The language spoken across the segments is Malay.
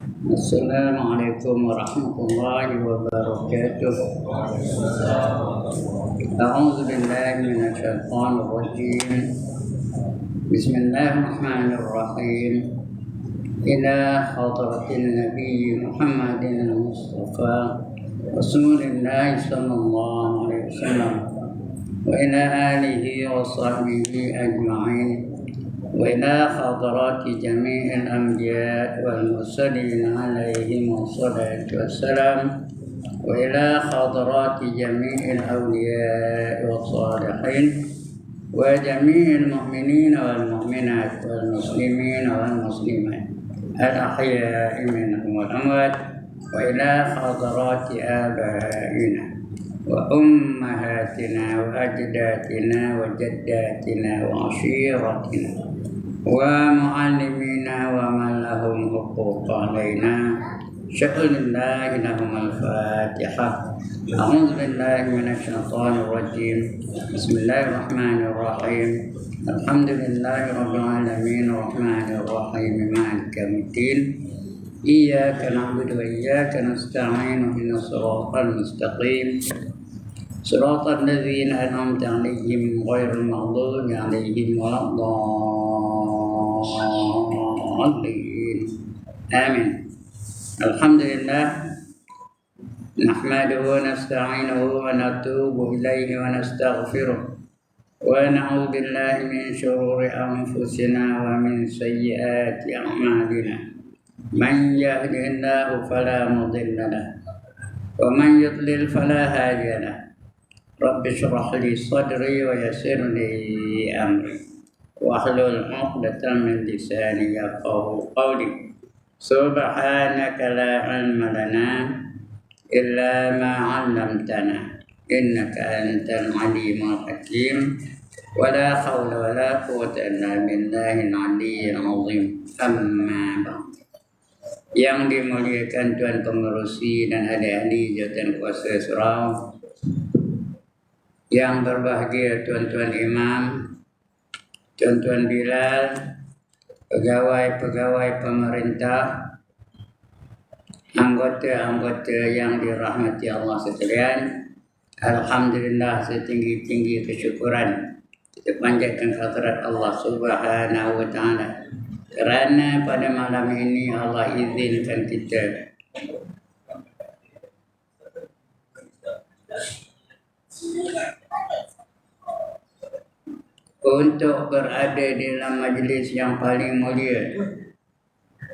السلام عليكم ورحمة الله وبركاته. أعوذ بالله من الشيطان الرجيم. بسم الله الرحمن الرحيم. إلى حضرة النبي محمد المصطفى رسول الله صلى الله عليه وسلم وإلى آله وصحبه أجمعين وإلى حضرات جميع الأنبياء والمرسلين عليهم الصلاة والسلام وإلى حضرات جميع الأولياء والصالحين وجميع المؤمنين والمؤمنات والمسلمين والمسلمات الأحياء منهم والأموات وإلى حضرات آبائنا وأمهاتنا وأجدادنا وجداتنا وعشيرتنا ومعلمينا ومن لهم حقوق علينا شكر الله لهم الفاتحة. أعوذ بالله من الشيطان الرجيم. بسم الله الرحمن الرحيم. الحمد لله رب العالمين الرحمن الرحيم مالك يوم الدين إياك نعبد وإياك نستعين اهدنا الصراط المستقيم صراط الذين أنعمت عليهم غير المغضوب عليهم ولا الضالين آمين. الحمد لله نحمده ونستعينه ونتوب إليه ونستغفره ونعوذ بالله من شرور أنفسنا ومن سيئات أعمالنا. من يهده الله فلا مضل له ومن يضلل فلا هادي له. رب اشرح لي صدري ويسر لي أمري واحلل عقدة من لساني يفقهوا قولي. سبحانك لا علم لنا إلا ما علمتنا إنك أنت العليم الحكيم ولا حول ولا قوة إلا بالله العلي العظيم. أما بعد. Yang dimuliakan Tuan Pengerusi dan ahli-ahli jawatan kuasa surau, yang berbahagia tuan-tuan imam, tuan-tuan Bilal, pegawai-pegawai pemerintah, anggota-anggota yang dirahmati Allah sekalian. Alhamdulillah, setinggi-tinggi kesyukuran kita panjatkan hadirat Allah Subhanahu wa taala kerana pada malam ini Allah izinkan kita untuk berada di dalam majlis yang paling mulia,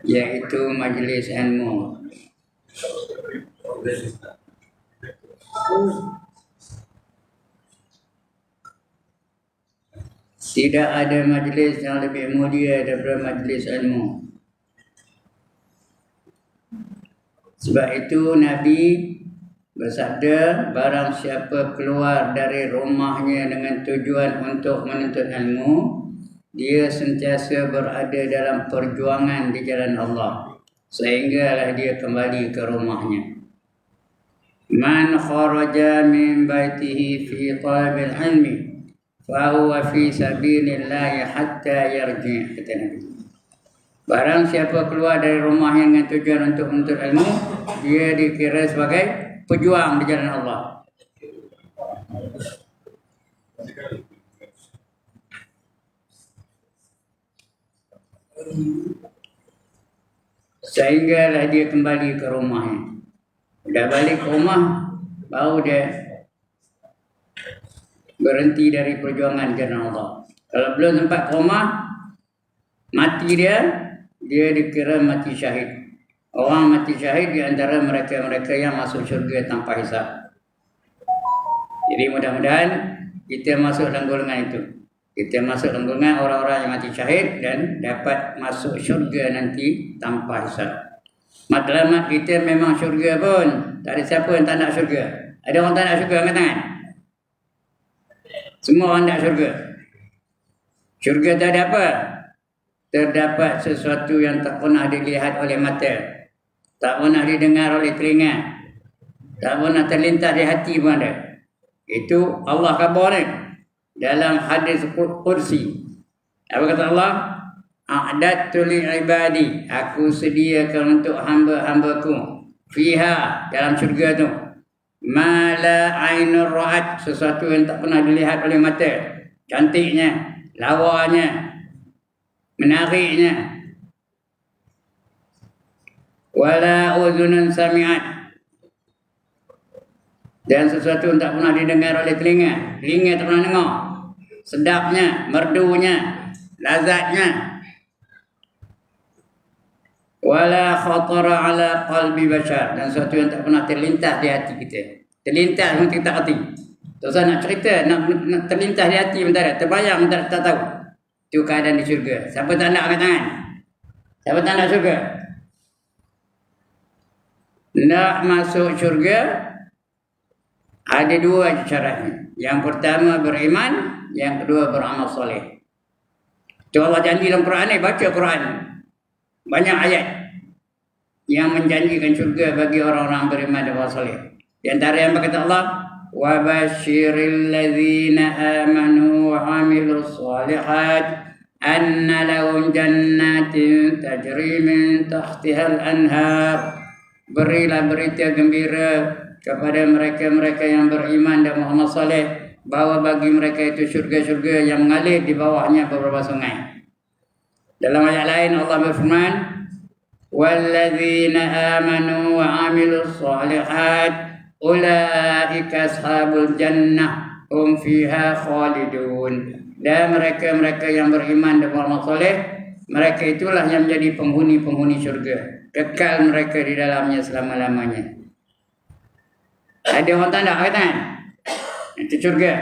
iaitu majlis ilmu. Tidak ada majlis yang lebih mulia daripada majlis ilmu. Sebab itu Nabi bersabda, barang siapa keluar dari rumahnya dengan tujuan untuk menuntut ilmu, dia sentiasa berada dalam perjuangan di jalan Allah sehinggalah dia kembali ke rumahnya. Man kharaja min baitihi fi talabil ilmi fahuwa fi sabilillahi hatta yarji', kata Nabi. Barang siapa keluar dari rumahnya dengan tujuan untuk menuntut ilmu, dia dikira sebagai pejuang di jalan Allah. Sehinggalah dia kembali ke rumahnya. Dah balik ke rumah, baru dia berhenti dari perjuangan jalan Allah. Kalau belum sempat ke rumah, mati dia dikira mati syahid. Orang mati syahid di antara mereka-mereka yang masuk syurga tanpa hisab. Jadi mudah-mudahan kita masuk dalam golongan itu. Kita masuk dalam golongan orang-orang yang mati syahid dan dapat masuk syurga nanti tanpa hisab. Matlamat kita memang syurga pun, tak ada siapa yang tak nak syurga. Ada orang tak nak syurga, angkat tangan. Semua orang nak syurga. Syurga tak ada apa? Terdapat sesuatu yang tak pernah dilihat oleh mata, tak pernah didengar oleh telinga, tak pernah terlintas di hati pun ada. Itu Allah khabar dalam hadis Qudsi. Apa kata Allah? a'dadtu li ibadi, aku sediakan untuk hamba-hambaku fiha, dalam syurga tu, ma la ainur ra'at, sesuatu yang tak pernah dilihat oleh mata, cantiknya, lawanya, menariknya, wala uzunun sami'at, dan sesuatu yang tak pernah didengar oleh telinga tak pernah dengar, sedapnya, merdunya, lazatnya, wala khatara ala qalbi bashar, dan sesuatu yang tak pernah terlintas di hati kita. Terlintas mungkin tak hati. Tak usah nak cerita, nak terlintas di hati bentar, terbayang bentar, tak tahu. Itu keadaan di syurga. Siapa tak nak angkat tangan? Siapa tak nak syurga? Nak masuk syurga ada dua syaratnya. Yang pertama beriman, yang kedua beramal soleh. Itu Allah janji dalam Quran ni, baca Quran. Banyak ayat yang menjanjikan syurga bagi orang-orang beriman dan beramal soleh. Di antara yang berkata Allah, wa basyiril ladzina amanu wa 'amilus shalihat anna lahum jannatin tajri min tahtihal anhar. Berilah berita gembira kepada mereka-mereka yang beriman dan beramal soleh, bahawa bagi mereka itu syurga-syurga yang mengalir di bawahnya beberapa sungai. Dalam ayat lain Allah berfirman, walladzina amanu wa 'amilus shalihat ulaika ashabul jannah hum fiha khalidun. Dan mereka-mereka yang beriman dan beramal soleh, mereka itulah yang menjadi penghuni-penghuni syurga. Kekal mereka di dalamnya selama-lamanya. Ada orang tanda angkat tangan? Itu syurga.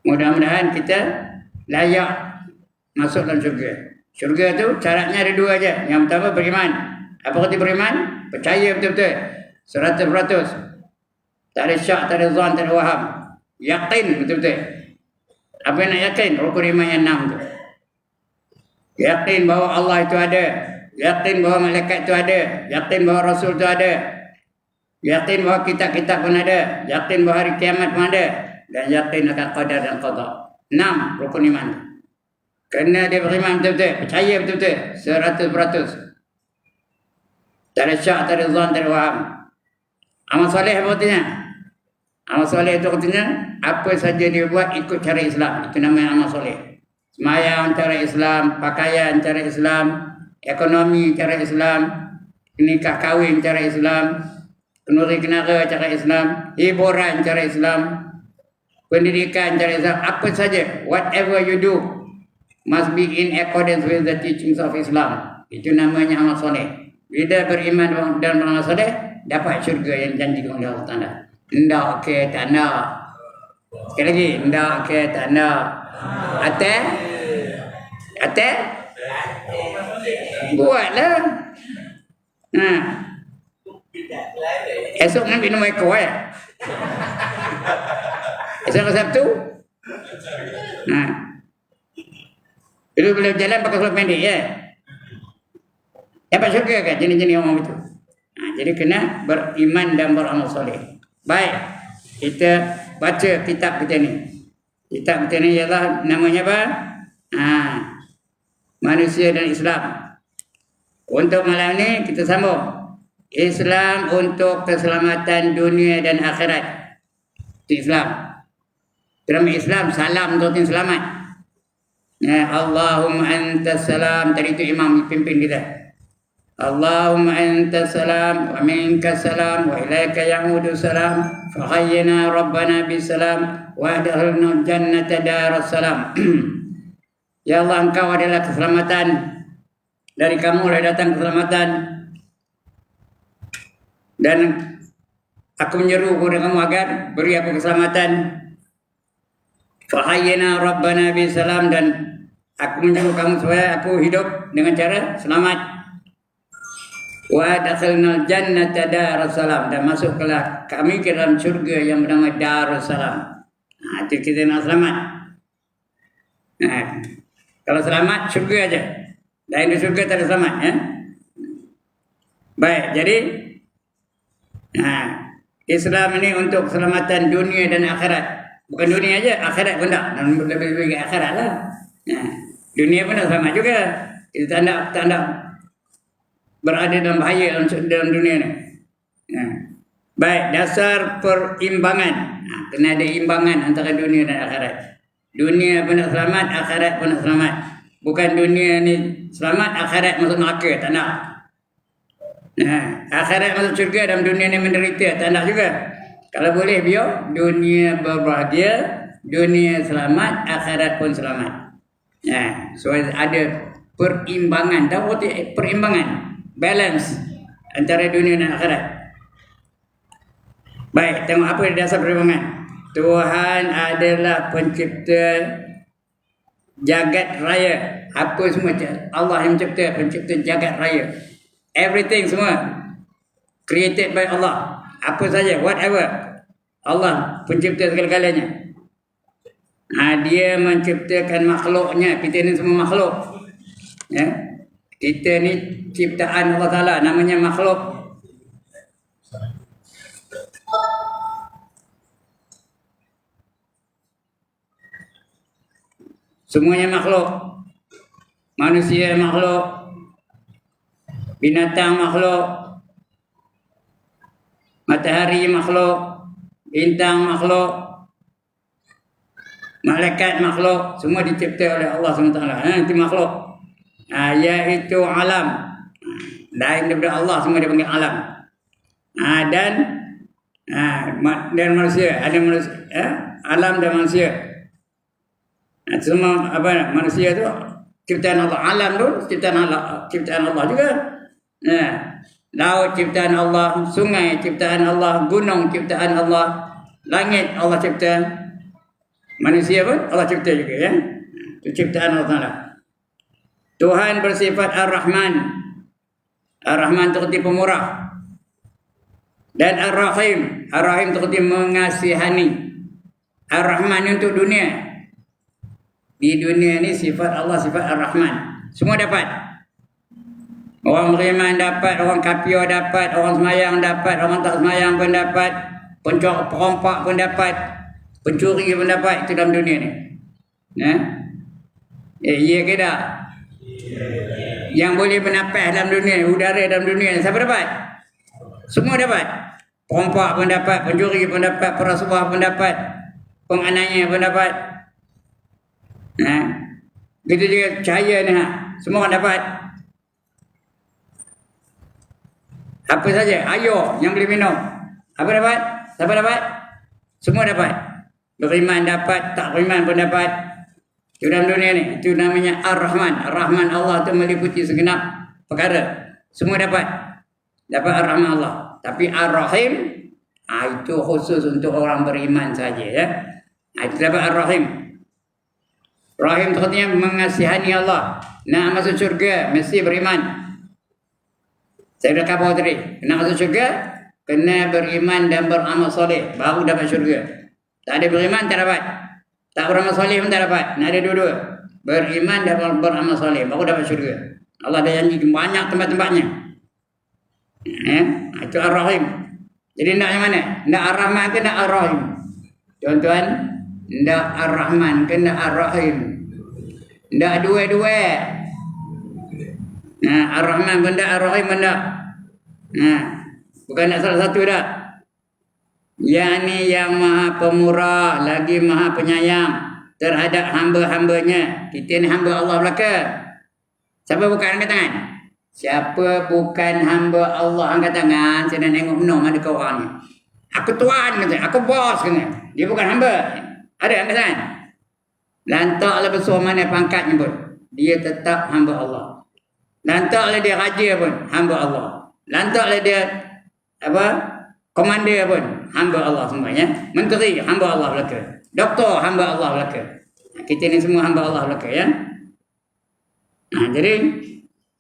Mudah-mudahan kita layak masuk dalam syurga. Syurga tu syaratnya ada dua aja. Yang pertama beriman. Apa kata beriman? Percaya betul-betul. 100%. Tak ada syak, tak ada zon, tak ada waham. Yakin betul-betul. Apa yang nak yakin? Rukun iman yang 6 tu. Yakin bahawa Allah itu ada, yakin bahawa malaikat itu ada, yakin bahawa Rasul itu ada, yakin bahawa kitab-kitab pun ada, yakin bahawa hari kiamat pun ada, dan yakin akan qadar dan qada. 6 rukun iman. Kerana dia beriman betul-betul, percaya betul-betul, 100%. Tak ada syak, tak ada zon, tak ada waham. Amal soleh apa artinya? Amal soleh itu artinya apa saja dia buat ikut cara Islam. Itu namanya amal soleh. Semayang cara Islam, pakaian cara Islam, ekonomi cara Islam, nikah kahwin cara Islam, kenduri kenara cara Islam, hiburan cara Islam, pendidikan cara Islam, apa saja, whatever you do must be in accordance with the teachings of Islam. Itu namanya amal soleh. Bila beriman dan beramal soleh, dapat syurga yang janjikan oleh Allah Taala. Ndak ke tak nak. Sekali lagi, ndak ke tak nak. Atas buatlah. Esok nak minum ekor esok Sabtu. Itu boleh jalan pakai seluar pendek ya. Dapat syurga kan jenis-jenis orang itu. Jadi kena beriman dan beramal soleh. Baik, kita baca kitab kita ni. Kitab kita ni ialah namanya apa? Manusia dan Islam. Untuk malam ni kita sambung. Islam untuk keselamatan dunia dan akhirat. Itu Islam. Dalam Islam salam untuk selamat. Allahumma antas salam. Tadi itu imam pimpin kita. Allahumma antas salam wa minkas salam wa ilaika ya'udu salam fa hayyina rabbana bisalam wa adkhilna jannata daras salam. Ya Allah, Engkau adalah keselamatan. Dari kamu datang keselamatan. Dan aku menyeru kepada kamu agar beri aku keselamatan. Fa hayyina rabbana bisalam, dan aku menyeru kamu supaya aku hidup dengan cara selamat. Wa adkhilnal jannata darussalam, dan masuklah kami ke dalam syurga yang bernama Darussalam. Itu kita nak selamat. Kalau selamat syurga aja. Lain di syurga tak ada selamat ya. Baik, jadi Islam ini untuk keselamatan dunia dan akhirat. Bukan dunia aja, akhirat pun tak. Dan lebih-lebih akhirat lah. Dunia pun tak selamat juga. Kita tak nak berada dalam bahaya dalam dunia ni. Baik, dasar perimbangan. Kena ada imbangan antara dunia dan akhirat. Dunia pun nak selamat, akhirat pun nak selamat. Bukan dunia ni selamat, akhirat masuk neraka, tak nak. Akhirat masuk syurga, dalam dunia ni menderita, tak nak juga. Kalau boleh biar dunia berbahagia, dunia selamat, akhirat pun selamat. So ada perimbangan. Tahu perimbangan, balance antara dunia dan akhirat. Baik, tengok apa dasar perimbangan. Tuhan adalah pencipta jagat raya. Apa semua Allah yang pencipta jagat raya. Everything semua created by Allah. Apa saja, whatever. Allah pencipta segala-galanya. Dia menciptakan makhluknya. Kita ni semua makhluk. Kita ni ciptaan Allah Ta'ala, namanya makhluk. Semuanya makhluk. Manusia makhluk, binatang makhluk, matahari makhluk, bintang makhluk, malaikat makhluk, semua dicipta oleh Allah SWT. Itu makhluk. Iaitu alam. Lain daripada Allah, semua dipanggil alam. Dan manusia, ada manusia, alam dan manusia. Semua manusia tu ciptaan Allah. Alam tu ciptaan Allah juga. Laut ciptaan Allah, sungai ciptaan Allah, gunung ciptaan Allah, langit Allah cipta. Manusia pun Allah cipta juga, ya. Itu ciptaan Allah Ta'ala. Tuhan bersifat Ar-Rahman. Ar-Rahman itu arti pemurah. Dan Ar-Rahim. Ar-Rahim itu arti mengasihani. Ar-Rahman untuk dunia. Di dunia ni sifat Allah, sifat Ar-Rahman. Semua dapat. Orang beriman dapat, orang kafir dapat, orang semayang dapat, orang tak semayang pun dapat, perompak pun dapat, pencuri pun dapat. Itu dalam dunia ni. Iya ke tak? Yang boleh bernapas dalam dunia, udara dalam dunia, siapa dapat? Semua dapat. Perompak pun dapat, pencuri pun dapat, perasuah pun dapat, penganiaya pun dapat. Begitu juga cahaya ni, semua orang dapat. Apa saja, air yang boleh minum, apa dapat? Siapa dapat? Semua dapat. Beriman dapat, tak beriman pun dapat. Itu dalam dunia ni. Itu namanya Ar-Rahman. Ar-Rahman Allah tu meliputi segenap perkara. Semua dapat. Dapat Ar-Rahman Allah. Tapi Ar-Rahim, itu khusus untuk orang beriman saja, ya. Itu dapat Ar-Rahim. Rahim itu artinya mengasihani Allah. Nak masuk syurga mesti beriman. Saya dah khabar tadi. Nak masuk syurga kena beriman dan beramal soleh, baru dapat syurga. Tak ada beriman tak dapat. Tak beramal soleh pun tak dapat. Nak ada dua-dua. Beriman dan beramal soleh, baru dapat syurga. Allah dah janji banyak tempat-tempatnya. Itu Ar-Rahim. Jadi nak yang mana? Nak Ar-Rahman ke nak Ar-Rahim? Tuan-tuan, nak Ar-Rahman ke nak Ar-Rahim? Nak dua-dua. Ar-Rahman pun tak, Ar-Rahim pun tak. Bukan nak salah satu dah. Yang ni yang maha pemurah, lagi maha penyayang terhadap hamba-hambanya. Kita ni hamba Allah belaka. Siapa bukan angkat tangan? Siapa bukan hamba Allah angkat tangan? Saya nak tengok menung ada kau orangnya. Aku tuan kata, aku bos kata. Dia bukan hamba. Ada angkat tangan? Lantaklah besar mana pangkatnya pun, dia tetap hamba Allah. Lantaklah dia raja pun, hamba Allah. Lantaklah dia komander pun, hamba Allah semuanya. Menteri, hamba Allah belaka. Doktor, hamba Allah belaka. Kita ni semua hamba Allah belaka, ya. Jadi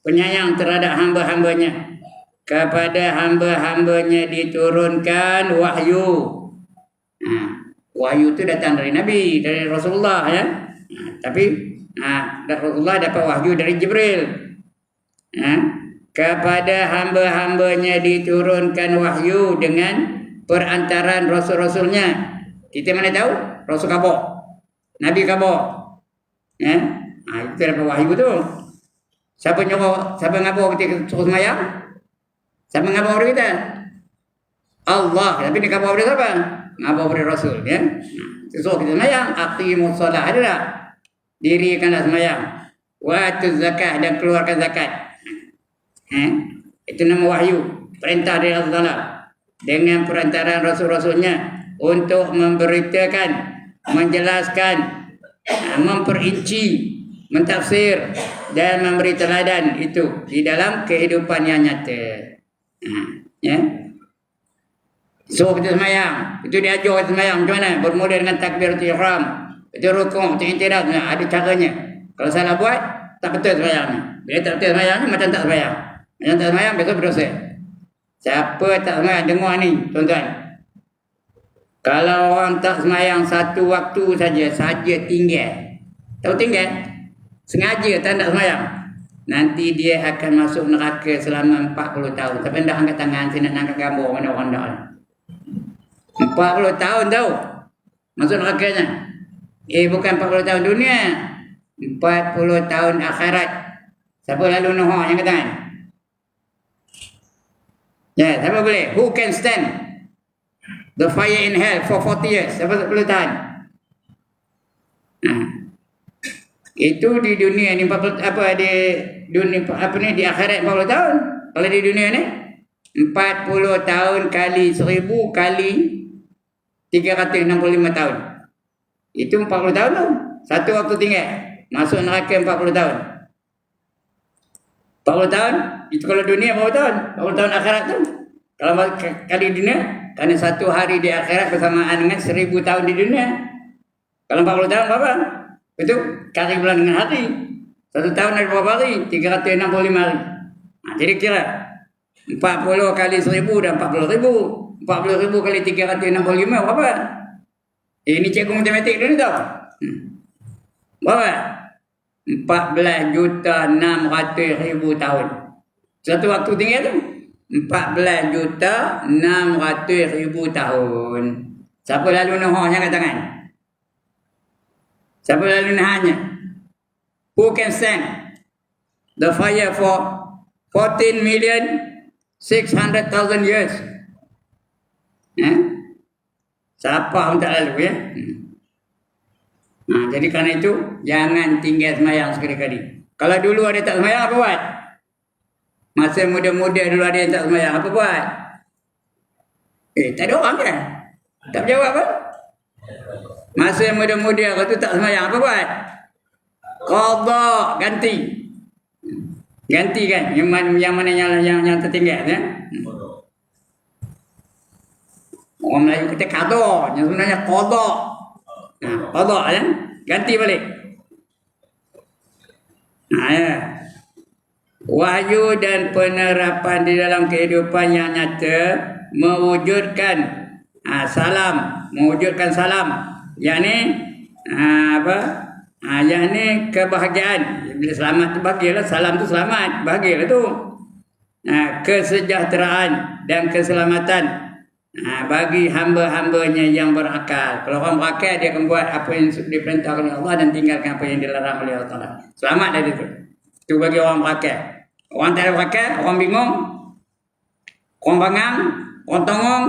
penyayang terhadap hamba-hambanya. Kepada hamba-hambanya diturunkan wahyu. Wahyu itu datang dari Nabi, dari Rasulullah, ya. Tapi Rasulullah dapat wahyu dari Jibril. Kepada hamba-hambanya diturunkan wahyu dengan perantaran rasul-rasulnya. Kita mana tahu? Rasul khabar, Nabi khabar. Itu dapat wahyu tu. Siapa ngabur kita suruh semayang? Siapa ngabur pada kita? Allah. Tapi ni ngabur pada siapa? Ngabur pada Rasul. Ya? Suruh kita semayang. Aqimus solah. Ada tak? Dirikanlah semayang. Wa'atuz zakat dan keluarkan zakat. Itu nama wahyu. Perintah dari Allah Ta'ala. Dengan perantaraan Rasul-Rasulnya untuk memberitakan, menjelaskan, memperinci, mentafsir dan memberi teladan itu di dalam kehidupan yang nyata. Ya. So kita semayang, itu diajar kita semayang macam mana? Bermula dengan takbiratul ihram, itu rukuk, itu i'tidal, ada caranya. Kalau salah buat, tak betul semayangnya. Bila tak betul semayangnya, macam tak semayang. Macam tak semayang, besok berdosa. Siapa tak semayang, dengar ni tuan-tuan. Kalau orang tak semayang satu waktu saja tinggal. Tahu tinggal? Sengaja tak nak semayang. Nanti dia akan masuk neraka selama 40 tahun. Siapa nak angkat tangan, saya nak angkat gambar mana orang dah. 40 tahun tahu masuk nerakanya. Bukan 40 tahun dunia, 40 tahun akhirat. Siapa lalu Nuh yang kata? Ya, siapa boleh? Who can stand the fire in hell for 40 years? Siapa boleh tahan? Itu di dunia ni 40 di dunia di akhirat 40 tahun. Kalau di dunia ni 40 tahun kali 1000 kali 365 tahun. Itu 40 tahun tu. Satu waktu tinggal. Masuk neraka 40 tahun. 40 tahun, itu kalau dunia berapa tahun? 40 tahun akhirat tu. Kalau kali dunia, kerana satu hari di akhirat bersamaan dengan 1000 tahun di dunia. Kalau 40 tahun berapa? Itu kali bulan dengan hari. Satu tahun ada berapa hari? 365 hari. Jadi kira 40 kali 1000 dan 40,000. 40,000 kali 365 berapa? Ini cikgu matematik dia ni tahu. Berapa? 14,600,000 tahun. Satu waktu tinggal tu 14,600,000 tahun. Siapa lalu Nuh angkat tangan? Siapa lalu Nuhnya? Who can stand the fire for 14,600,000 years? Siapa pun tak lalu ya? Jadi kerana itu jangan tinggal semayang sekali-kali. Kalau dulu ada tak semayang apa buat? Masa muda-muda dulu ada yang tak semayang apa buat? Tak ada orang kan? Tak berjawab apa? Masa muda-muda kalau tu tak semayang apa buat? Qadha, ganti. Ganti kan? Yang mana yang tertinggal ya? Orang Melayu kata qadha, yang sebenarnya qadha. Qadha ya? Ganti balik. Ya. Wahyu dan penerapan di dalam kehidupan yang nyata mewujudkan salam, mewujudkan salam. Yakni yakni kebahagiaan. Bila selamat tu bahagialah, salam tu selamat, bahagialah tu. Kesejahteraan dan keselamatan bagi hamba-hambanya yang berakal. Kalau orang berakal, dia akan buat apa yang diperintahkan oleh Allah dan tinggalkan apa yang dilarang oleh Allah Ta'ala. Selamat dari itu. Itu bagi orang berakal. Orang tak ada berakal, orang bingung, orang bangang, orang tongong,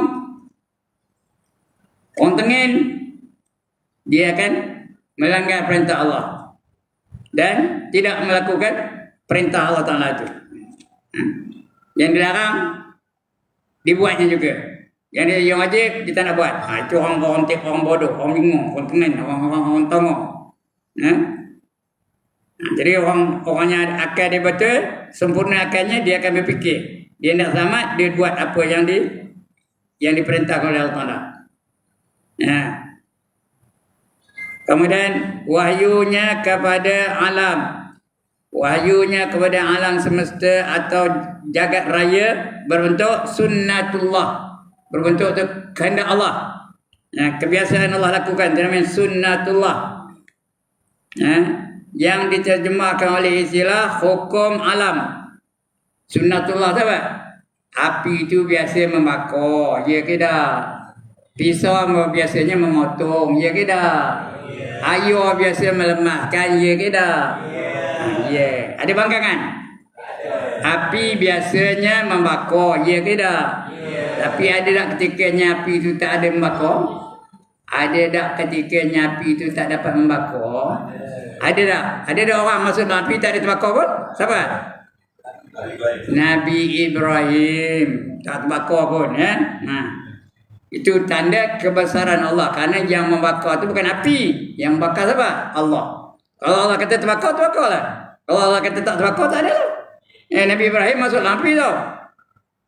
orang tengin, dia akan melanggar perintah Allah dan tidak melakukan perintah Allah Ta'ala itu. Yang dilarang dibuatnya juga. Yang wajib kita nak buat. Itu orang bodoh, orang bingung, orang tengin, orang tongong. Jadi orangnya akal dia betul, sempurna akalnya, dia akan berfikir. Dia nak selamat, dia buat apa yang diperintahkan oleh Allah Ta'ala. Kemudian wahyunya kepada alam. Wahyunya kepada alam semesta atau jagat raya berbentuk sunnatullah. Berbentuk tu kehendak Allah. Kebiasaan Allah lakukan, itu namanya sunnatullah. Yang diterjemahkan oleh istilah hukum alam. Sunnatullah tu apa? Api itu biasa membakar, ya ke tak? Pisau biasanya memotong, ya ke tak? Air biasa melemahkan, ya ke tak? Ya. Ada bangkangan? Api biasanya membakar, ya ke tak? Tapi ada tak ketikanya api itu tak ada membakar? Ada tak ketikanya api itu tak dapat membakar? Ada tak? Ada tak orang masuk dalam api tak ada terbakar pun? Siapa? Nabi Ibrahim tak terbakar pun, ya. Itu tanda kebesaran Allah, karena yang membakar itu bukan api, yang membakar siapa? Allah. Kalau Allah kata terbakar, terbakarlah. Kalau Allah kata tak terbakar, tak ada lah. Nabi Ibrahim masuk dalam api tau,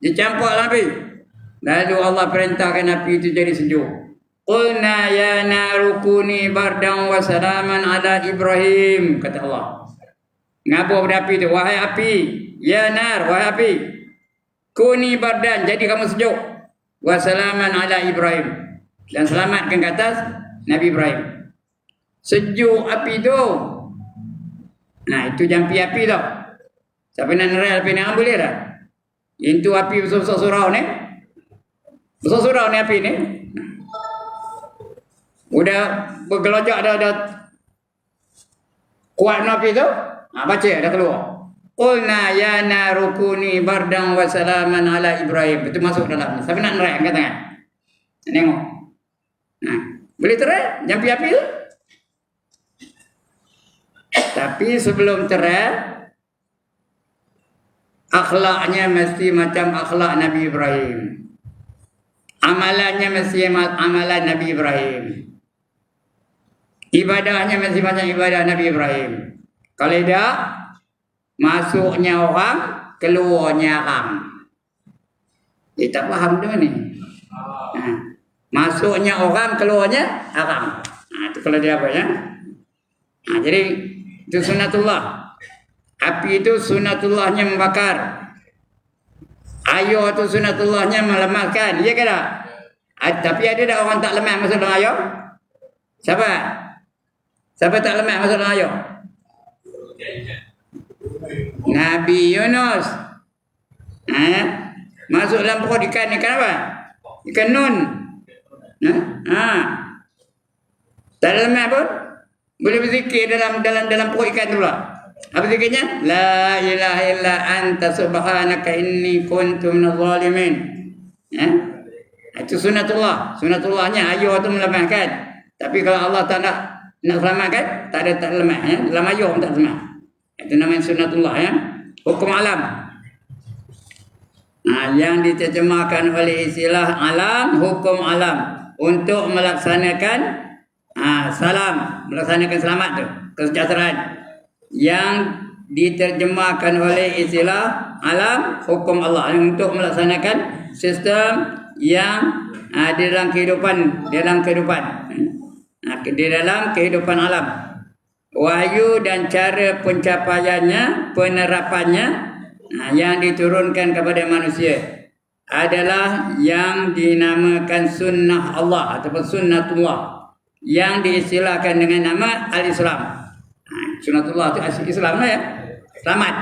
dicampur dalam api. Lalu Allah perintahkan api itu jadi sejuk. Qulna ya naru kuni bardan wa salaman ala Ibrahim, kata Allah. Ngapa pada api itu? Wahai api, ya nar, wahai api, kuni bardan, jadi kamu sejuk, wa salaman ala Ibrahim, dan selamatkan ke atas Nabi Ibrahim. Sejuk api tu. Nah, itu jampi api tau. Siapa nak nerai api ni boleh tak? Itu api besar-besar surau ni. Besar surau ni api ni. Udah bergelojak dah kuat api tu. Baca dah keluar. Qulna ya naru kuni bardan wa salaman ala Ibrahim. Itu masuk dalam ni. Siapa nak nerai angkat tangan? Tengok. Nah, boleh terai jampi api tu? Tapi sebelum terai, akhlaknya mesti macam akhlak Nabi Ibrahim. Amalannya mesti amalan Nabi Ibrahim. Ibadahnya mesti macam ibadah Nabi Ibrahim. Kalau tidak, masuknya orang, keluarnya orang. Dia tak faham tu ni. Masuknya orang, keluarnya orang. Itu kalau dia apa ya? Jadi itu sunatullah. Api itu sunatullahnya membakar. Air itu sunatullahnya melemahkan. Ya ke tak? Tapi ada tak orang tak lemah masuk dalam air? Siapa? Siapa tak lemah masuk dalam air? Nabi Yunus. Masuk dalam perut ikan apa? Ikan nun. Tak lemah pun boleh berzikir dalam perut ikan tu pula. Apa zikirnya? La ilaha illa anta subhanaka inni kuntu minadh dhalimin. Itu sunatullah. Sunatullahnya air tu melemahkan. Tapi kalau Allah tak nak selamatkan, tak ada tak lemah ya. Dalam air pun tak lemah. Itu namanya sunatullah ya. Hukum alam. Yang diterjemahkan oleh istilah alam, hukum alam, untuk melaksanakan salam, melaksanakan selamat tu, kesejahteraan. Yang diterjemahkan oleh istilah alam, hukum Allah, untuk melaksanakan sistem yang di dalam kehidupan, di dalam kehidupan alam. Wahyu dan cara pencapaiannya, penerapannya yang diturunkan kepada manusia adalah yang dinamakan sunnah Allah ataupun sunnatullah, yang diistilahkan dengan nama al-Islam. Sunnatullah itu Islam lah ya. Selamat.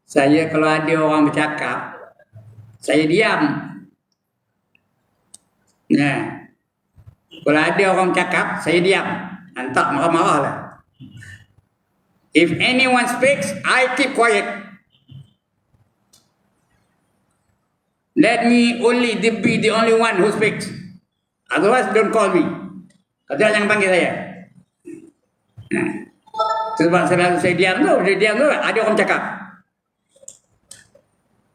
Saya kalau ada orang bercakap, saya diam. Nah, kalau ada orang bercakap, saya diam. Tak marah-marah lah. If anyone speaks, I keep quiet. Let me only be the only one who speaks. Otherwise, don't call me. Kata jangan panggil saya. Sebab saya diam tu, ada orang cakap.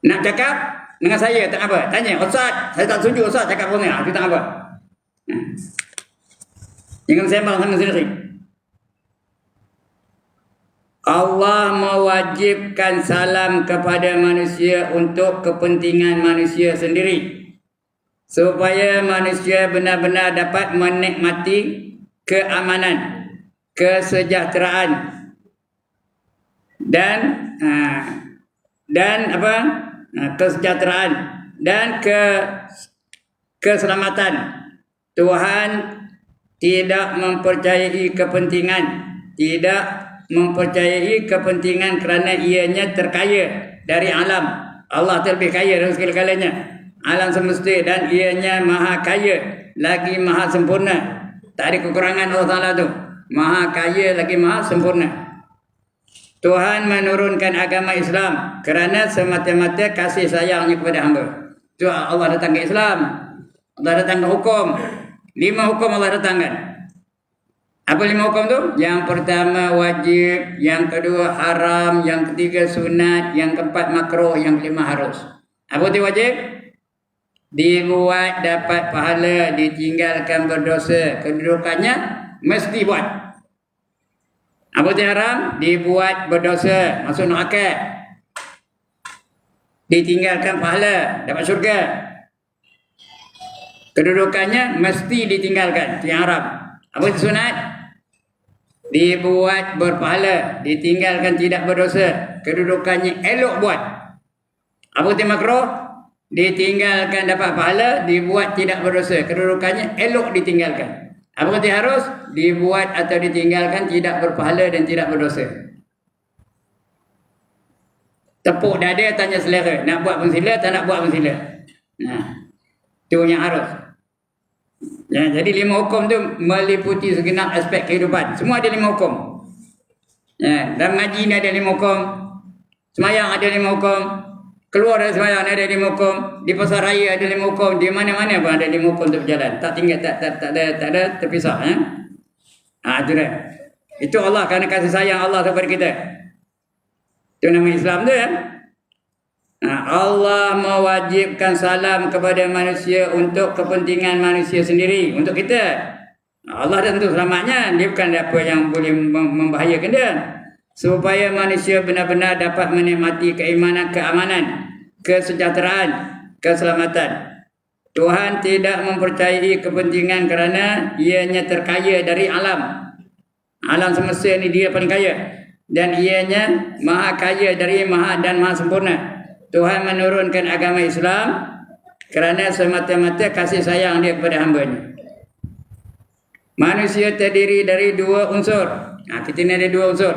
Nak cakap dengan saya tak apa. Tanya, Ustaz, saya tak setuju Ustaz cakap pun ni. Itu tak apa. Jangan sembang sama sendiri. Allah mewajibkan salam kepada manusia untuk kepentingan manusia sendiri, supaya manusia benar-benar dapat menikmati keamanan, kesejahteraan dan kesejahteraan dan keselamatan. Tuhan tidak mempercayai kepentingan, tidak mempercayai kepentingan kerana ianya terkaya dari alam. Allah terlebih kaya dari segala-galanya, alam semesta, dan ianya maha kaya lagi maha sempurna. Tak ada kekurangan Allah Ta'ala tu. Maha kaya lagi maha sempurna. Tuhan menurunkan agama Islam kerana semata-mata kasih sayangnya kepada hamba. Tu Allah datang ke Islam. Allah datang ke hukum. 5 hukum Allah datangkan. Apa 5 hukum tu? Yang pertama wajib, yang kedua haram, yang ketiga sunat, yang keempat makruh, yang kelima harus. Apa tu wajib? Dibuat dapat pahala, ditinggalkan berdosa. Kedudukannya mesti buat. Apa tu haram? Dibuat berdosa, masuk neraka. Ditinggalkan pahala, dapat syurga. Kedudukannya mesti ditinggalkan, itu yang haram. Apa itu sunat? Dibuat berpahala, ditinggalkan tidak berdosa. Kedudukannya elok buat. Apa itu makruh? Ditinggalkan dapat pahala, dibuat tidak berdosa. Kedudukannya elok ditinggalkan. Apa itu harus? Dibuat atau ditinggalkan tidak berpahala dan tidak berdosa. Tepuk dada tanya selera, nak buat pun sila, tak nak buat pun sila. Nah, itu yang harus. Ya, jadi 5 hukum tu meliputi segenap aspek kehidupan. Semua ada 5 hukum. Ya, dalam ngaji ni ada 5 hukum. Semayang ada 5 hukum. Keluar dari semayang ada 5 hukum. Di pasar raya ada 5 hukum. Di mana-mana pun ada 5 hukum untuk berjalan. Tak tinggal, tak ada terpisah. Ya? Itu dah. Itu Allah, kerana kasih sayang Allah kepada kita. Itu nama Islam tu ya. Allah mewajibkan salam kepada manusia untuk kepentingan manusia sendiri, untuk kita. Allah dah tentu selamatnya, dia bukan apa yang boleh membahayakan dia. Supaya manusia benar-benar dapat menikmati keimanan, keamanan, kesejahteraan, keselamatan. Tuhan tidak mempercayai kepentingan kerana ianya terkaya dari alam. Alam semesta ni dia paling kaya. Dan ianya maha kaya dari maha dan maha sempurna. Tuhan menurunkan agama Islam kerana semata-mata kasih sayang dia kepada hamba-Nya. Manusia terdiri dari 2 unsur. Kita ni ada 2 unsur.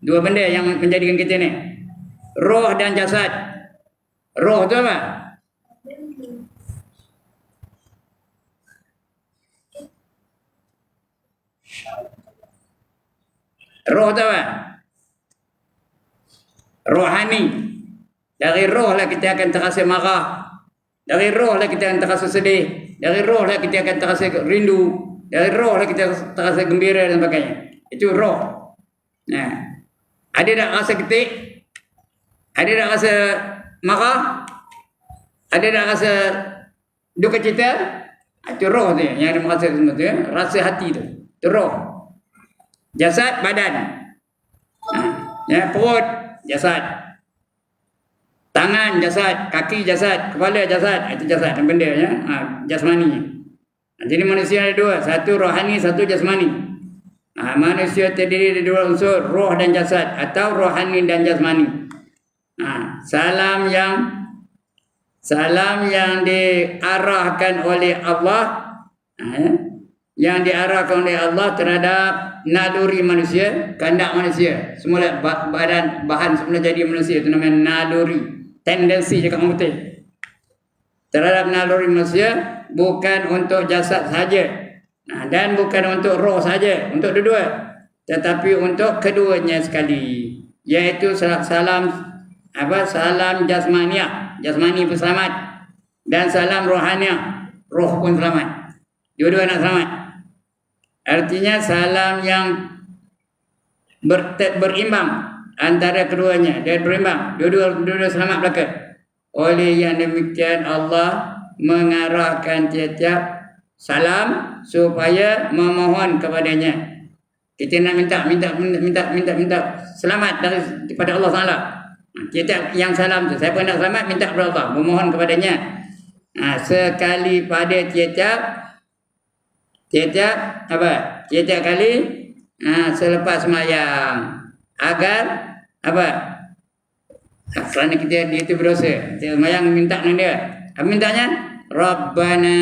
2 benda yang menjadikan kita ni. Roh dan jasad. Roh tu apa? Roh tu apa? Rohani. Dari roh lah kita akan terasa marah. Dari roh lah kita akan terasa sedih. Dari roh lah kita akan terasa rindu. Dari roh lah kita terasa gembira dan sebagainya. Itu roh. Nah, ada tak rasa ketik? Ada tak rasa marah? Ada tak rasa duka cita? Itu roh tu yang ada merasa semua tu ya. Rasa hati tu. Itu roh. Jasad, badan. Ya, perut, jasad. Tangan, jasad. Kaki, jasad. Kepala, jasad. Itu jasad dan benda ya. Jasmani. Jadi manusia ada 2. Satu rohani, satu jasmani. Manusia terdiri dari 2 unsur, roh dan jasad, atau rohani dan jasmani. Salam yang diarahkan oleh Allah, yang diarahkan oleh Allah terhadap naluri manusia, kehendak manusia. Semula bahan semula jadi manusia, itu namanya naluri. Tendensi cakap orang putih. Terhadap naluri manusia, bukan untuk jasad saja. Dan bukan untuk roh saja, untuk dua-dua, tetapi untuk keduanya sekali, iaitu salam jasmaniah, jasmani pun selamat, dan salam rohaniah, roh pun selamat. Dua-dua nak selamat. Artinya salam yang berimbang antara keduanya, dan berimbang, dua-dua selamat belaka. Oleh yang demikian Allah mengarahkan tiap-tiap salam supaya memohon kepadanya. Kita nak minta selamat daripada Allah Taala. Kita yang salam tu, siapa nak selamat minta kepada Allah, memohon kepadanya. Sekali pada tiap kali selepas sembahyang, agar apa? Kerana kita dia itu berdosa. Sembahyang minta dengan dia. Apa mintanya? Rabbana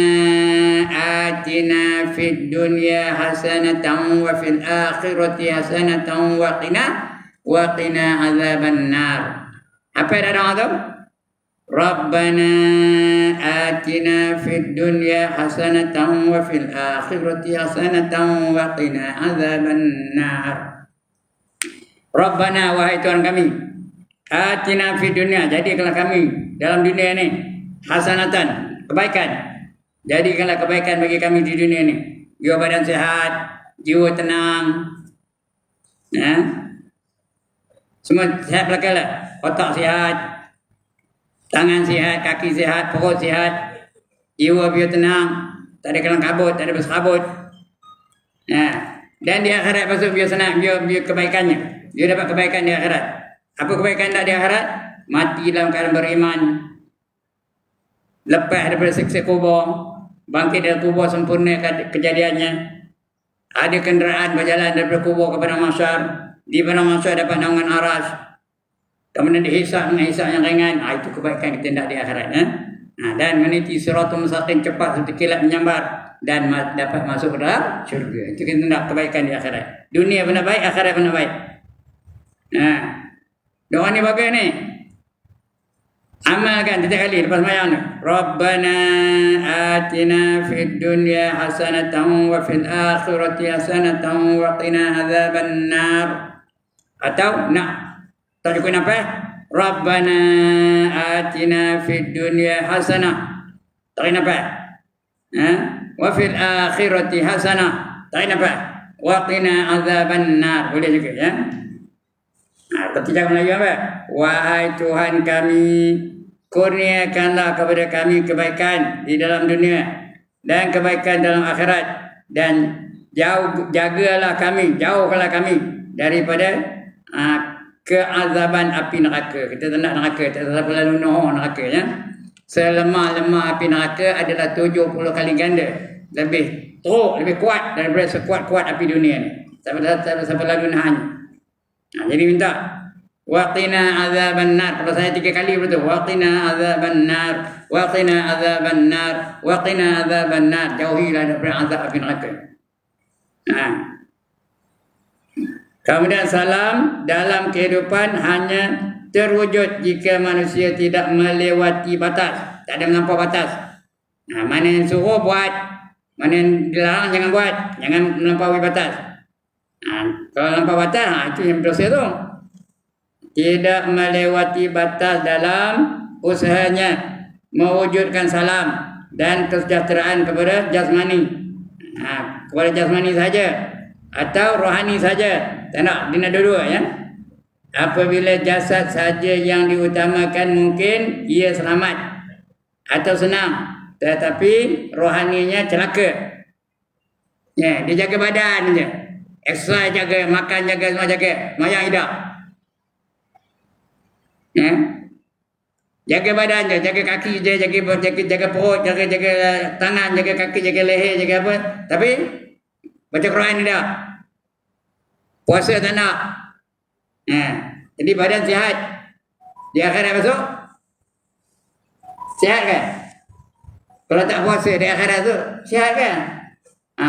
atina fid dunya hasanatan wa fil akhirati hasanatan wa qina azaban nar. Apa yang ada tu? Rabbana atina fid dunya hasanatan wa fil akhirati hasanatan wa qina azaban nar. Rabbana, wahai Tuhan kami, atina fid dunya, jadikanlah kami dalam dunia ini hasanatan, kebaikan. Jadikanlah kebaikan bagi kami di dunia ini. Jiwa badan sehat, jiwa tenang. Ya. Semua sehat belakanglah. Otak sehat, tangan sehat, kaki sehat, perut sehat, jiwa biar tenang, tak ada kelang kabut, tak ada berserabut. Ya. Dan di akhirat masuk biar senang, biar kebaikannya. Dia dapat kebaikan di akhirat. Apa kebaikan tak di akhirat? Mati dalam keadaan beriman, lepas daripada siksa kubur, bangkit dari kubur sempurna kejadiannya, ada kenderaan berjalan daripada kubur kepada mahsyar, di mana mahsyar dapat naungan aras, kemudian dihisap dengan hisap yang ringan. Itu kebaikan kita hendak di akhirat. Dan meniti siratul mustaqim, cepat seperti kilat menyambar, dan dapat masuk ke dalam syurga. Itu kita hendak kebaikan di akhirat. Dunia benar baik, akhirat benar baik. Doa ni bagus ni. Amalkan setiap kali lepas sembahyang ni. Rabbana atina fid dunya hasanatan wa fil akhirati hasanatan wa qina azaban nar. Atau nak tak cukup apa? Rabbana atina fid dunya hasanah. Tak apa? Wa fil akhirati hasanah. Tak apa? Wa qina azaban nar. Boleh juga ya. Ketiga Melayu apa? Wahai Tuhan kami, kurniakanlah kepada kami kebaikan di dalam dunia dan kebaikan dalam akhirat, dan jagalah kami, jauhkanlah kami daripada keazaban api neraka. Kita tak nak neraka, tak nak lalu neraka ya. Selemah-lemah api neraka adalah 70 kali ganda lebih teruk, lebih kuat daripada sekuat-kuat api dunia ni. Sampai lalu nahannya. Jadi minta waqina azaban nar. Kalau saya 3 kali betul. Waqina azaban nar, waqina azaban nar, waqina azaban nar. Jauhilah daripada azab api neraka. Kemudian salam dalam kehidupan hanya terwujud jika manusia tidak melewati batas, tak ada melampau batas. Mana yang suruh buat, mana yang dilarang jangan buat, jangan melampaui batas. Kalau lampau batas, itu yang berdosa tu. Tidak melewati batas dalam usahanya mewujudkan salam dan kesejahteraan kepada jasmani. Kepada jasmani saja atau rohani saja. Tak nak, dia nak dua-dua ya. Apabila jasad saja yang diutamakan, mungkin ia selamat atau senang, tetapi rohaninya celaka. Ya, dia jaga badan saja. Exercise jaga, makan jaga, semua jaga. Mayang hidup. Ya. Jaga badan je, jaga kaki je, jaga perut, jaga tangan, jaga kaki, jaga leher, jaga apa. Tapi baca Quran ni dah. Puasa tak nak. Jadi badan sihat. Di akhirat masuk sihat kan? Kalau tak puasa di akhirat tu sihat kan?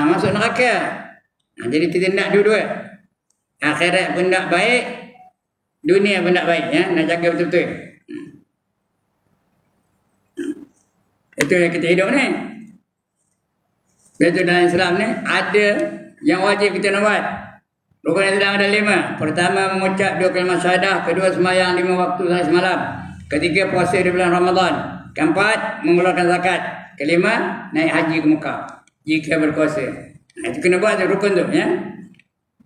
Masuk neraka. Jadi kita nak dua-dua. Akhirat pun nak baik, dunia pun nak baik ya. Nak jaga betul-betul. Itu yang kita hidup ni. Betul dalam Islam ni ada yang wajib kita nak buat. Rukun Islam ada 5. Pertama mengucap 2 kalimat syahadah, kedua sembahyang 5 waktu sehari semalam, ketiga puasa di bulan Ramadan, keempat mengeluarkan zakat, kelima naik haji ke Mekah jika berkuasa. Itu kena buat tu rukun tu ya.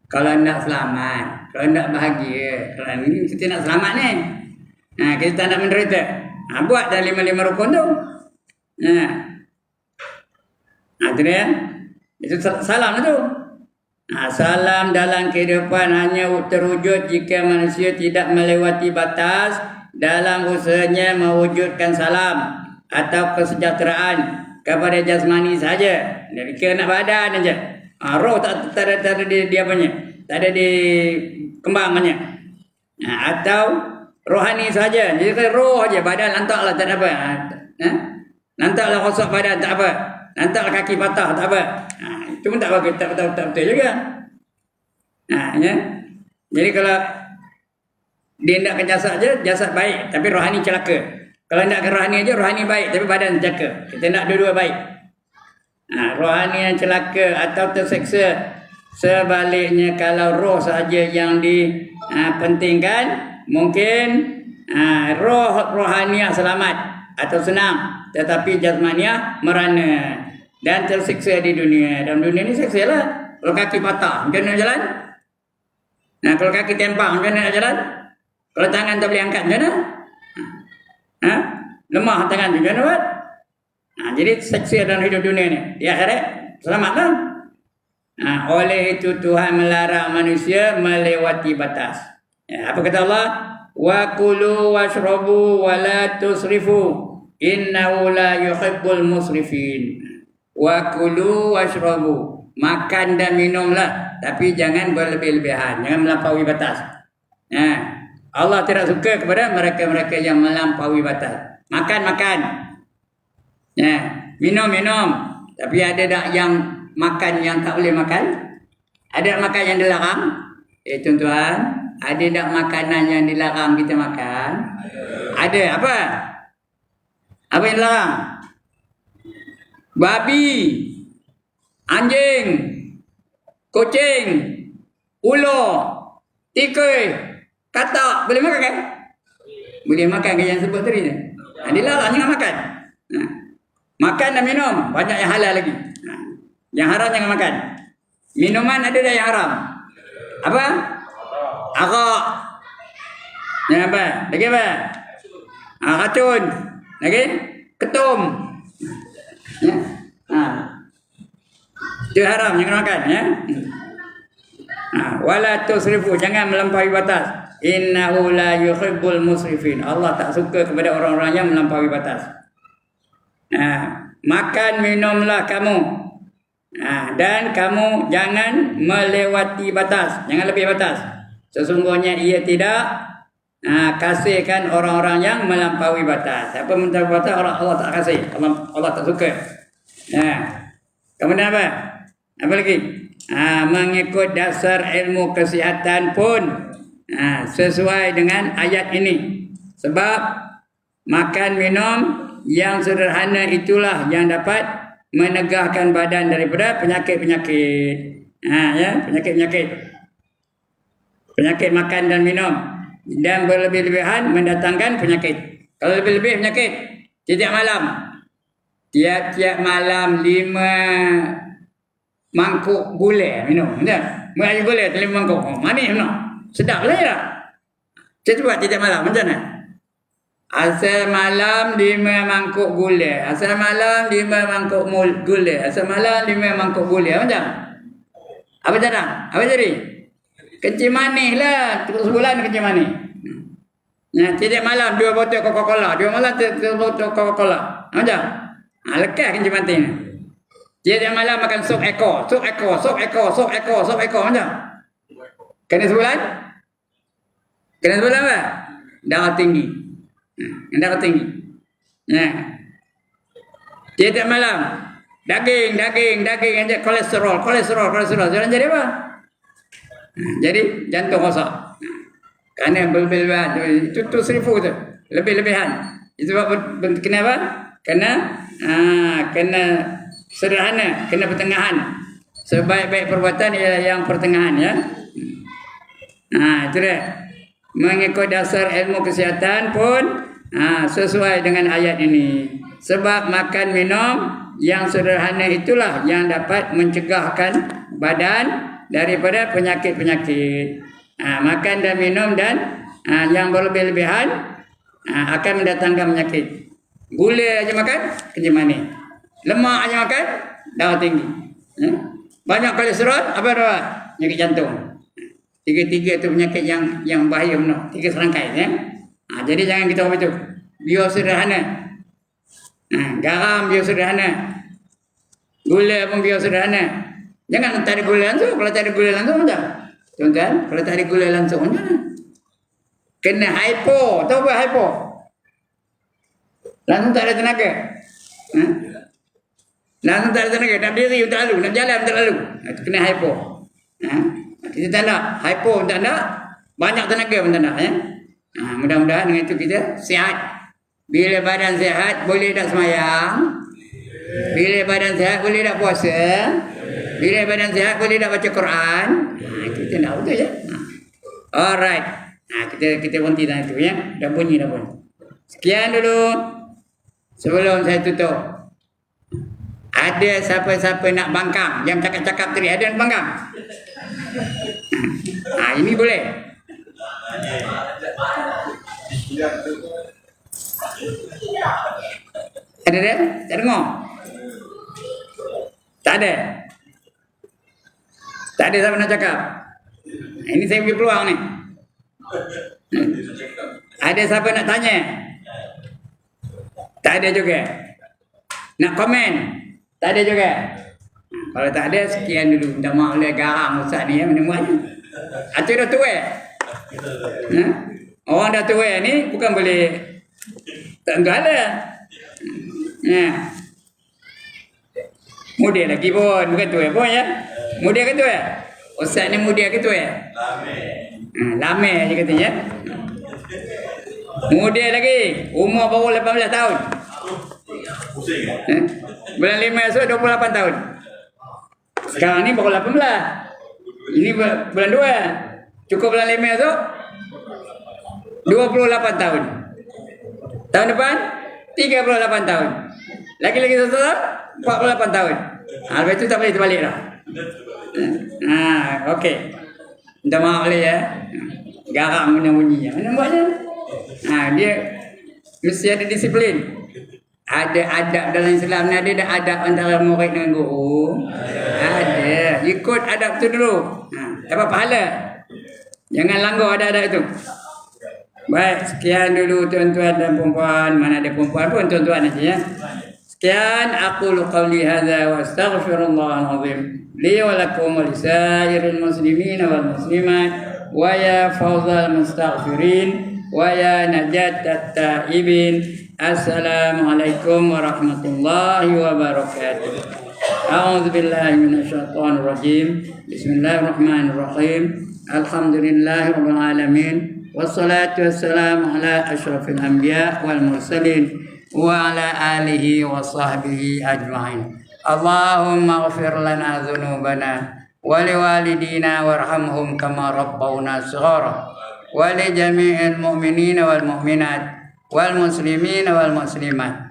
Kalau nak selamat, kalau nak bahagia, kalau ni kita nak selamat ni. Kita tak nak menderita. Buat dah 5 rukun tu. Itu dia. Itu salam tu. Salam dalam kehidupan hanya terwujud jika manusia tidak melewati batas dalam usahanya mewujudkan salam atau kesejahteraan kepada jasmani saja. Dia fikir nak badan aja. Roh tak ada di apanya. Tak ada di kembangannya. Atau rohani saja. Jadi roh aja, badan lantaklah tak ada apa. Nantaklah rosak badan, tak apa. Nantaklah kaki patah, tak apa. Itu pun tak bagus, tak betul juga. Ya. Jadi kalau dia nak ke jasad je, jasad baik, tapi rohani celaka. Kalau nak ke rohani aja, rohani baik, tapi badan celaka. Kita nak dua-dua baik. Rohani yang celaka atau terseksa. Sebaliknya kalau roh saja yang dipentingkan, mungkin rohaniah selamat atau senang, tetapi jasmaniah merana dan tersiksa di dunia. Dalam dunia ni seksa lah. Kalau kaki patah, macam mana nak jalan? Kalau kaki tempang, macam mana nak jalan? Kalau tangan tak boleh angkat, macam mana? Lemah tangan, macam mana buat? Jadi seksa dalam hidup dunia ni. Di akhirat, selamatlah. Oleh itu Tuhan melarang manusia melewati batas. Apa kata Allah? Wa kulu washrabu wa la tusrifu innahu la yuhibbul musrifin. Wa kulu washrabu, makan dan minumlah, tapi jangan berlebih-lebihan, jangan melampaui batas. Allah tidak suka kepada mereka-mereka yang melampaui batas. Makan. Minum. Tapi ada tak yang makan yang tak boleh makan? Ada makan yang dilarang? Tuan-tuan, ada tak makanan yang dilarang kita makan? Ada. Apa? Apa yang dilarang? Babi, anjing, kucing, ular, tikus, katak. Boleh makan kan? Boleh makan kan yang sebut tadi ni? Dilarang jangan makan. Makan dan minum, banyak yang halal lagi. Yang haram jangan makan. Minuman ada dah yang haram. Apa? Arak. Yang apa? Lagi apa? Racun. Lagi? Ketum. Itu haram, jangan makan. Wala tusrifu, jangan melampaui batas. Innahu la yuhibbul musrifin. Allah tak suka kepada orang-orang yang melampaui batas. Makan minumlah kamu, dan kamu jangan melewati batas, jangan lebih batas. Sesungguhnya ia tidak kasihkan orang-orang yang melampaui batas. Siapa melampaui batas, Allah tak kasih, Allah tak suka. Kemudian apa? Apa lagi? Mengikut dasar ilmu kesihatan pun sesuai dengan ayat ini. Sebab makan minum yang sederhana itulah yang dapat menegahkan badan daripada penyakit-penyakit. Penyakit makan dan minum. Dan berlebih-lebihan mendatangkan penyakit. Kalau lebih-lebih penyakit, tiap malam 5 mangkuk gula minum. Mengaji gula 5 mangkuk. Manis minum. Sedap lah ya. Cuba tiap malam macam mana? Asal malam 5 mangkuk gula. Asal malam 5 mangkuk gula. Asal malam 5 mangkuk gula. Macam? Apa cara? Apa jadi? Kencing manis lah. Terus sebulan kencing manis. Tiap malam 2 botol Coca-Cola. 2 malam 3 botol Coca-Cola. Macam? Lekas kencing manis. Tiap malam makan sup ekor. Macam? Kena sebulan? Kena sebulan apa? Darah tinggi. Darah tinggi. Tiap malam daging aja, kolesterol. Jangan jadi apa? Jadi jantung rosak. Kerana berlebihan. Itu seribu tu. Lebih-lebihan. Itu sebab kenapa? Kena sederhana, kena pertengahan. Sebaik-baik perbuatan ialah yang pertengahan, ya. Itu dia. Mengikut dasar ilmu kesihatan pun sesuai dengan ayat ini. Sebab makan minum yang sederhana itulah yang dapat mencegahkan badan daripada penyakit-penyakit. Makan dan minum dan yang berlebih-lebihan akan mendatangkan penyakit. Gula aja makan, kencing manis. Lemak aja makan, darah tinggi. Banyak kolesterol, apa dah? Penyakit jantung. Tiga-tiga tu penyakit yang bahaya benar. 3 serangkai, ya. Jadi jangan kita buat itu. Biar sederhana. Garam biar sederhana. Gula pun biar sederhana. Jangan tak ada gula langsung. Kalau tak ada gula langsung macam? Tuan-tuan, kalau tak ada gula langsung macam mana? Kena hypo. Tahu apa hypo? Langsung tak ada tenaga. Ha? Langsung tak ada tenaga, nak berdiri tak lalu, nak jalan tak lalu. Itu kena hypo. Ha? Kita tak nak, hypo tak nak, banyak tenaga pun tak nak. Ya? Mudah-mudahan dengan itu kita sihat. Bila badan sihat, boleh tak semayang. Bila badan sihat, boleh tak puasa. Bila badan sihat, boleh tak baca Quran. Itu kita nak betul ya. Alright. Kita berhenti dah itu ya. Dah bunyi. Sekian dulu. Sebelum saya tutup. Ada siapa-siapa nak bangkang yang cakap-cakap tadi, ada nak bangkang? Ini boleh. Ada dia? Tak dengar? Tak ada? Tak ada siapa nak cakap? Ini saya beri peluang ni. Ada siapa nak tanya? Tak ada juga. Nak komen? Tak ada juga. Kalau tak ada, sekian dulu. Minta maaf oleh garang Ustaz ni ya, menemuannya. Acik dah tua. Orang dah tua ni bukan boleh tak engkala. Muda lagi pun, bukan tua pun ya. Muda ke tua? Ustaz ni muda ke tua? Lame je katanya. Muda lagi, umur baru 18 tahun. Bulan 5 esok 28 tahun. Sekarang ni baru 18. Ini bulan 2. Cukup bulan 5 esok 28 tahun. Tahun depan 38 tahun. Lagi-lagi satu tahun 48 tahun. Lepas itu tak boleh terbalik dah. Okey. Minta maaf boleh ya. Garang punya bunyinya. Mana buatnya? Dia mesti ada disiplin. Ada adab dalam Islam ni, ada adab antara murid dengan guru. Ada. Ikut adab tu dulu. Dapat pahala. Jangan langgar adab-adab itu. Baik, sekian dulu tuan-tuan dan puan-puan. Mana ada puan-puan pun tuan-tuan aja ya. Sekian aqulu qawli hadza wa astaghfirullahal azim li wa lakum wa lisairil muslimin wal muslimat wa ya fawzal mustaghfirin wa ya najat at-taibin. Assalamualaikum warahmatullahi wabarakatuh. A'udzu billahi minasyaitonir rajim. Bismillahirrahmanirrahim. Alhamdulillahirabbil alamin. Wassalatu wassalamu ala asyrafil anbiya wal mursalin wa ala alihi wa sahbihi ajma'in. Allahumma ighfir lana dhunubana wa liwalidina warhamhum kama rabbawna shighara wa li jami'il mu'minina wal mu'minat wal muslimina wal muslimat